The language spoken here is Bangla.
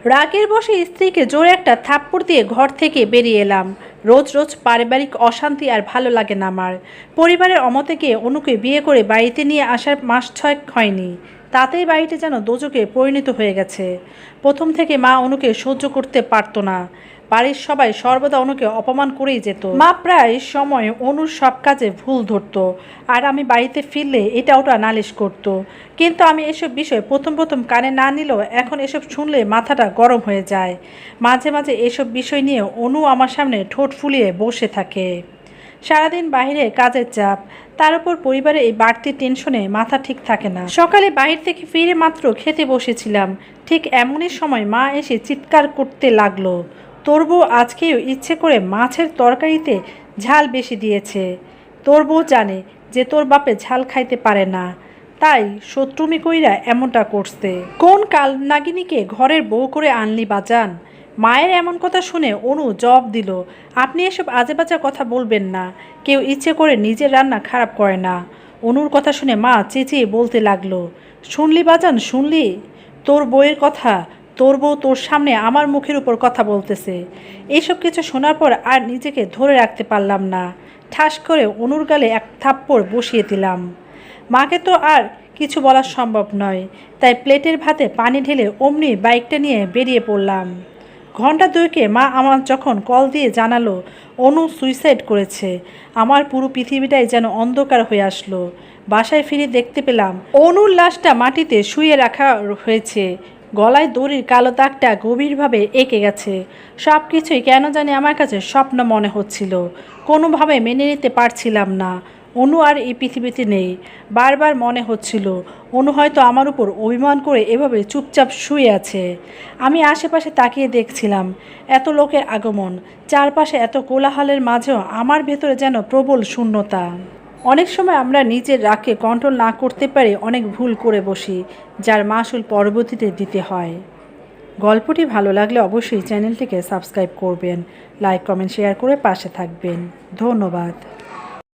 রাগের বশে স্ত্রীকে জোরে একটা থাপ্পড় দিয়ে ঘর থেকে বেরিয়ে এলাম। রোজ রোজ পারিবারিক অশান্তি আর ভালো লাগে না আমার। পরিবারের অমতে গিয়ে অনুকে বিয়ে করে বাড়িতে নিয়ে আসার মাস 6 হয়নি, তাতেই বাড়িতে যেন দোজকে পরিণত হয়ে গেছে। প্রথম থেকে মা অনুকে সহ্য করতে পারতো না। বাড়ির সবাই সর্বদা অনুকে অপমান করেই যেত। মা প্রায় সময় অনুর সব কাজে ভুল ধরতো, আর আমি বাড়িতে ফিরলে এটা ওটা নালিশ করত। কিন্তু আমি এসব বিষয় প্রথম প্রথম কানে না নিলেও এখন এসব শুনলে মাথাটা গরম হয়ে যায়। মাঝে মাঝে এসব বিষয় নিয়ে অনু আমার সামনে ঠোঁট ফুলিয়ে বসে থাকে। সারাদিন বাইরে কাজের চাপ, তার উপর পরিবারে এই বাড়তি টেনশনে মাথা ঠিক থাকে না। সকালে বাইরে থেকে ফিরে মাত্র খেতে বসেছিলাম, ঠিক এমনই সময় মা এসে চিৎকার করতে লাগলো, তোর বউ আজকেও ইচ্ছে করে মাছের তরকারিতে ঝাল বেশি দিয়েছে। তোর বউ জানে যে তোর বাপে ঝাল খাইতে পারে না, তাই শত্রুমি কইরা এমনটা করছে। কোন কাল নাগিনীকে ঘরের বউ করে আনলি বাজান? মায়ের এমন কথা শুনে অনু জবাব দিল, আপনি এসব আজে বাজে কথা বলবেন না, কেউ ইচ্ছে করে নিজের রান্না খারাপ করে না। অনুর কথা শুনে মা চেঁচিয়ে বলতে লাগলো, শুনলি বাজান, শুনলি তোর বউয়ের কথা? তোর বউ তোর সামনে আমার মুখের উপর কথা বলতেছে। এইসব কিছু শোনার পর আর নিজেকে ধরে রাখতে পারলাম না, ঠাস করে অনুর গালে এক থাপ্পড় বসিয়ে দিলাম। মাকে তো আর কিছু বলা সম্ভব নয়, তাই প্লেটের ভাতে পানি ঢেলে অমনি বাইকটা নিয়ে বেরিয়ে পড়লাম। ঘন্টা দুয়েকে মা আমার যখন কল দিয়ে জানালো অনু সুইসাইড করেছে, আমার পুরো পৃথিবীটাই যেন অন্ধকার হয়ে আসলো। বাসায় ফিরে দেখতে পেলাম অনুর লাশটা মাটিতে শুয়ে রাখা হয়েছে, গলায় দড়ির কালো দাগটা গভীরভাবে এঁকে গেছে। সব কিছুই কেন জানি আমার কাছে স্বপ্ন মনে হচ্ছিল, কোনোভাবে মেনে নিতে পারছিলাম না। অনু আর এই পৃথিবীতে নেই। বারবার মনে হচ্ছিল অনু হয়তো আমার উপর অভিমান করে এভাবে চুপচাপ শুয়ে আছে। আমি আশেপাশে তাকিয়ে দেখছিলাম, এত লোকের আগমন, চারপাশে এত কোলাহলের মাঝেও আমার ভেতরে যেন প্রবল শূন্যতা। অনেক সময় আমরা নিজের রাগকে কন্ট্রোল না করতে পারে অনেক ভুল করে বসি, যার মাসুল পরবর্তীতে দিতে হয়। গল্পটি ভালো লাগলে অবশ্যই চ্যানেলটিকে সাবস্ক্রাইব করবেন, লাইক কমেন্ট শেয়ার করে পাশে থাকবেন। ধন্যবাদ।